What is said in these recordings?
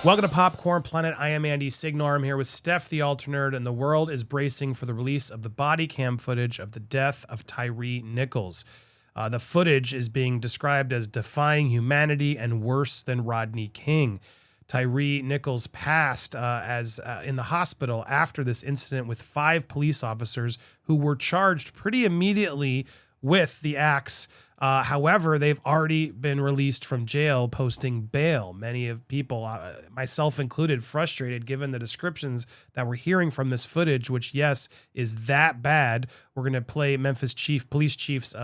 Welcome to Popcorn Planet. I am Andy Signore. I'm here with Steph the Alternerd, and the world is bracing for the release of the body cam footage of the death of Tyre Nichols. The footage is being described as defying humanity and worse than Rodney King. Tyre Nichols passed in the hospital after this incident with 5 police officers who were charged pretty immediately with the acts. However, they've already been released from jail posting bail. Many of people, myself included, frustrated given the descriptions that we're hearing from this footage, which, yes, is that bad. We're going to play Memphis Police Chief's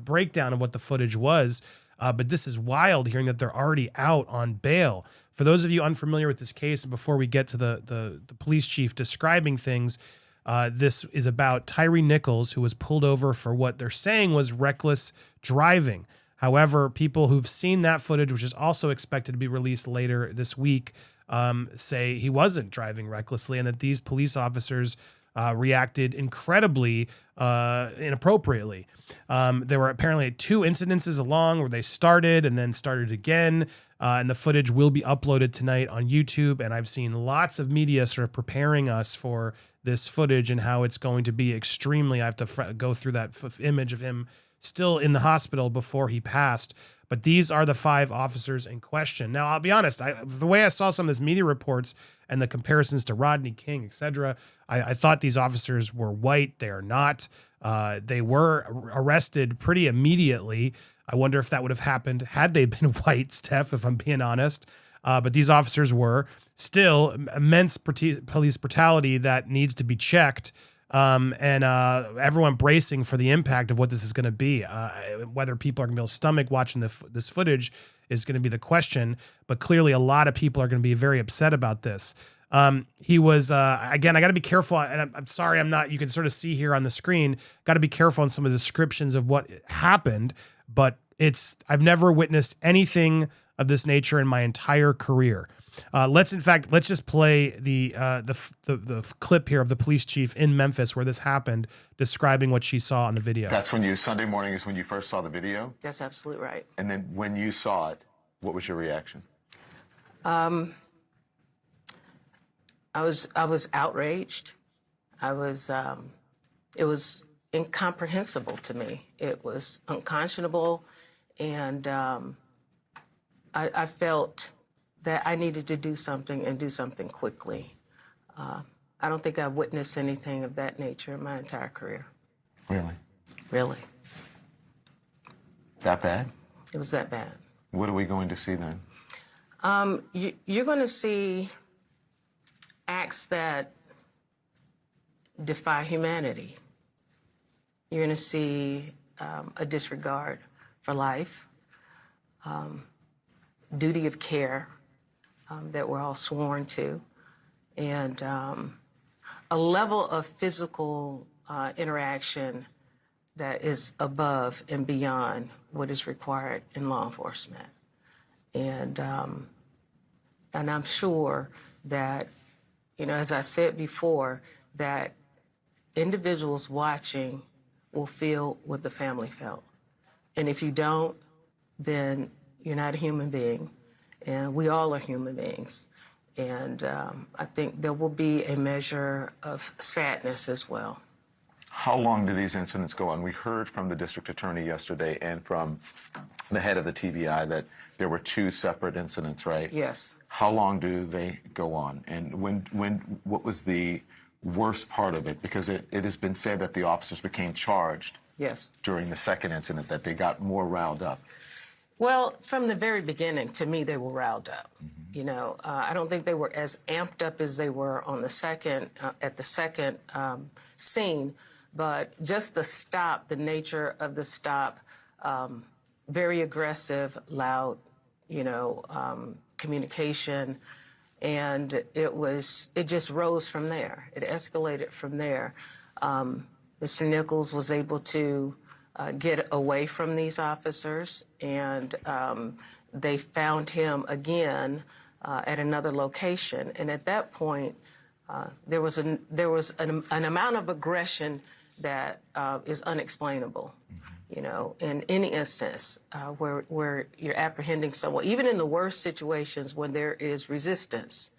breakdown of what the footage was. But this is wild, hearing that they're already out on bail. For those of you unfamiliar with this case, before we get to the police chief describing things, this is about Tyre Nichols, who was pulled over for what they're saying was reckless driving. However, people who've seen that footage, which is also expected to be released later this week, say he wasn't driving recklessly and that these police officers reacted incredibly inappropriately. There were apparently 2 incidences along where they started and then started again. And the footage will be uploaded tonight on YouTube. And I've seen lots of media sort of preparing us for this footage and how it's going to be extremely, I have to go through that image of him still in the hospital before he passed. But these are the 5 officers in question. Now, I'll be honest, the way I saw some of these media reports and the comparisons to Rodney King, etc., I thought these officers were white. They are not. They were arrested pretty immediately. I wonder if that would have happened had they been white, Steph, if I'm being honest. But these officers were still immense police brutality that needs to be checked. And everyone bracing for the impact of what this is going to be. Whether people are going to be able to stomach watching this footage is going to be the question. But clearly a lot of people are going to be very upset about this. He was, again, I got to be careful. And I'm sorry, you can sort of see here on the screen, got to be careful on some of the descriptions of what happened. But I've never witnessed anything of this nature in my entire career. Let's just play the clip here of the police chief in Memphis where this happened, describing what she saw on the video. That's Sunday morning is when you first saw the video? That's absolutely right. And then when you saw it, what was your reaction? I was outraged. It was incomprehensible to me. It was unconscionable, and I felt that I needed to do something and do something quickly. I don't think I've witnessed anything of that nature in my entire career. Really? Really. That bad? It was that bad. What are we going to see then? You're going to see acts that defy humanity. You're going to see a disregard for life, duty of care that we're all sworn to, and a level of physical interaction that is above and beyond what is required in law enforcement. And I'm sure that, as I said before, that individuals watching will feel what the family felt. And if you don't, then you're not a human being. And we all are human beings. And I think there will be a measure of sadness as well. How long do these incidents go on? We heard from the district attorney yesterday and from the head of the TBI that there were 2 separate incidents, right? Yes. How long do they go on? And what was the worst part of it? Because it has been said that the officers became charged. Yes. During the second incident, that they got more riled up. Well, from the very beginning, to me, they were riled up. Mm-hmm. I don't think they were as amped up as they were on the second, at the second scene, but just the stop, the nature of the stop, very aggressive, loud, communication, and it just rose from there. It escalated from there. Mr. Nichols was able to get away from these officers, and they found him again at another location. And at that point, there was an amount of aggression that is unexplainable. in any instance where you're apprehending someone, even in the worst situations when there is resistance,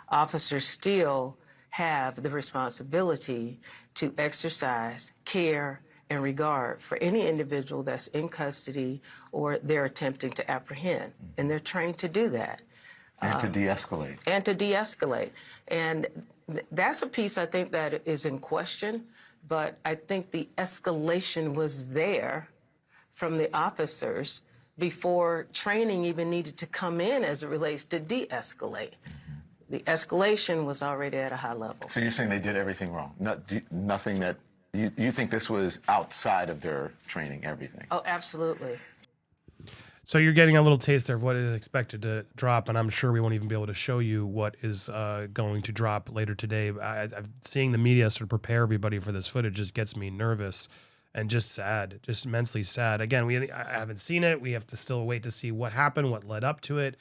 officers still have the responsibility to exercise care and regard for any individual that's in custody or they're attempting to apprehend. And they're trained to do that. And to de-escalate. And to de-escalate. And that's a piece I think that is in question, but I think the escalation was there from the officers before training even needed to come in as it relates to de-escalate. The escalation was already at a high level. So you're saying they did everything wrong? Nothing that you think this was outside of their training, everything? Oh, absolutely. So you're getting a little taste there of what is expected to drop, and I'm sure we won't even be able to show you what is going to drop later today. I've seeing the media sort of prepare everybody for this footage just gets me nervous and just sad, just immensely sad. Again, I haven't seen it. We have to still wait to see what happened, what led up to it.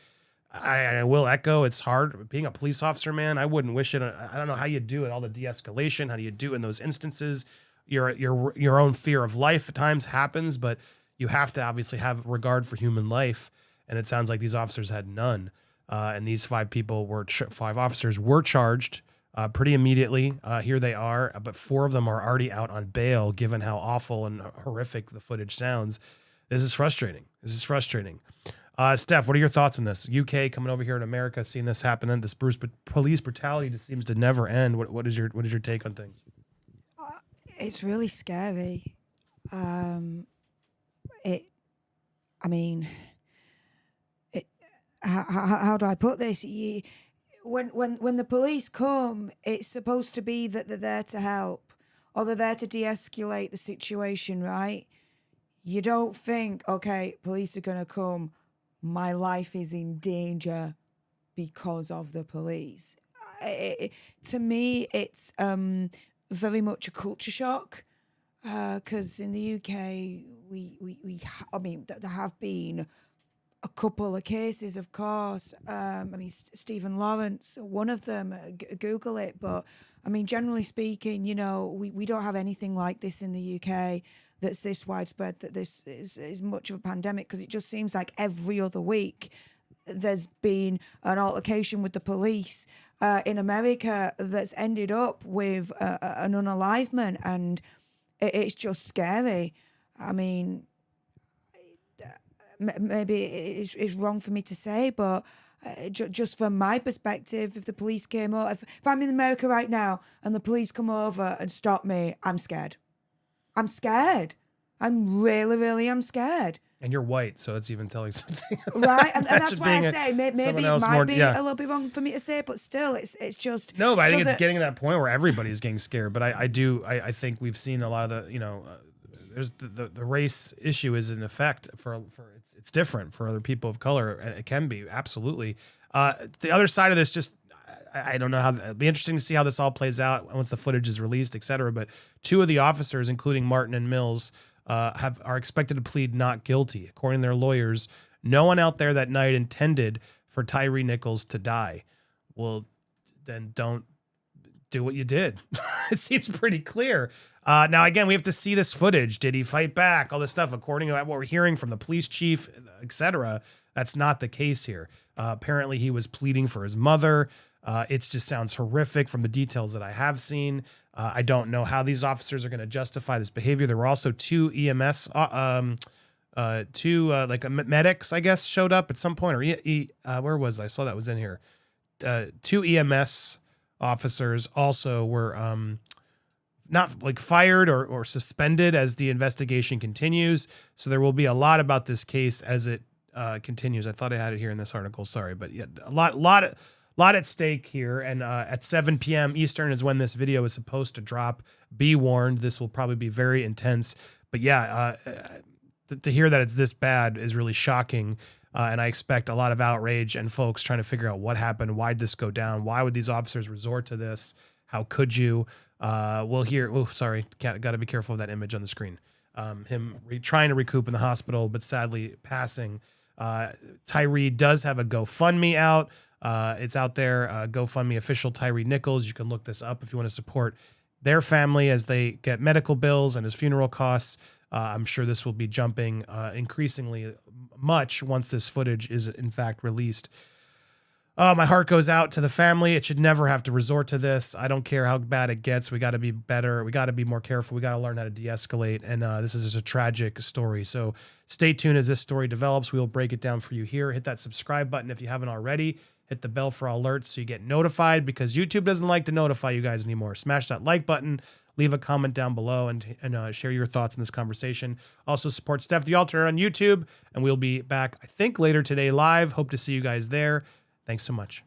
I will echo, it's hard being a police officer, man. I wouldn't wish it. I don't know how you do it. All the de-escalation. How do you do it in those instances? Your own fear of life at times happens, but you have to obviously have regard for human life. And it sounds like these officers had none. And these five officers were charged pretty immediately. Here they are, but four of them are already out on bail, given how awful and horrific the footage sounds. This is frustrating. Steph, what are your thoughts on this? UK coming over here in America, seeing this happen, and this police brutality just seems to never end. What is your take on things? It's really scary. How do I put this? When the police come, it's supposed to be that they're there to help or they're there to de-escalate the situation, right? You don't think, okay, police are going to come, my life is in danger because of the police. To me, it's very much a culture shock because in the UK, there have been a couple of cases, of course. Stephen Lawrence, one of them, Google it. But generally speaking, we don't have anything like this in the UK that's this widespread, that this is much of a pandemic, because it just seems like every other week there's been an altercation with the police in America that's ended up with an unalivement, and it's just scary. Maybe it's wrong for me to say, but just from my perspective, if the police came over, if I'm in America right now and the police come over and stop me, I'm scared. I'm scared. I'm really am scared. And you're white, so it's even telling something. Right, and that's why I say maybe it might be a little bit wrong for me to say, but still, it's just... No, but I think it's getting to that point where everybody's getting scared. But I think we've seen a lot of the, there's the race issue is in effect for it's different for other people of color, and it can be, absolutely. The other side of this, just I don't know how, it'll be interesting to see how this all plays out once the footage is released, et cetera. But two of the officers, including Martin and Mills, are expected to plead not guilty. According to their lawyers, no one out there that night intended for Tyre Nichols to die. Well, then don't do what you did. It seems pretty clear. Now, again, we have to see this footage. Did he fight back? All this stuff, according to what we're hearing from the police chief, et cetera, that's not the case here. Apparently, he was pleading for his mother. It just sounds horrific from the details that I have seen. I don't know how these officers are going to justify this behavior. There were also two EMS, medics, I guess, showed up at some point. Or where was I? saw that was in here. Two EMS officers also were not like fired or suspended as the investigation continues. So there will be a lot about this case as it continues. I thought I had it here in this article. Sorry, but yeah, a lot at stake here. And at 7 p.m. Eastern is when this video is supposed to drop. Be warned, this will probably be very intense. But yeah, to hear that it's this bad is really shocking. And I expect a lot of outrage and folks trying to figure out what happened. Why'd this go down? Why would these officers resort to this? How could you? We'll hear. Oh, sorry. Got to be careful of that image on the screen. Him trying to recoup in the hospital, but sadly passing. Tyre does have a GoFundMe out. It's out there. GoFundMe official Tyre Nichols. You can look this up if you want to support their family as they get medical bills and his funeral costs. I'm sure this will be jumping increasingly much once this footage is in fact released. My heart goes out to the family. It should never have to resort to this. I don't care how bad it gets. We got to be better. We got to be more careful. We got to learn how to de-escalate. And this is just a tragic story. So stay tuned as this story develops. We will break it down for you here. Hit that subscribe button if you haven't already. Hit the bell for alerts so you get notified, because YouTube doesn't like to notify you guys anymore. Smash that like button. Leave a comment down below and share your thoughts in this conversation. Also support Steph the Alternator on YouTube. And we'll be back, I think, later today live. Hope to see you guys there. Thanks so much.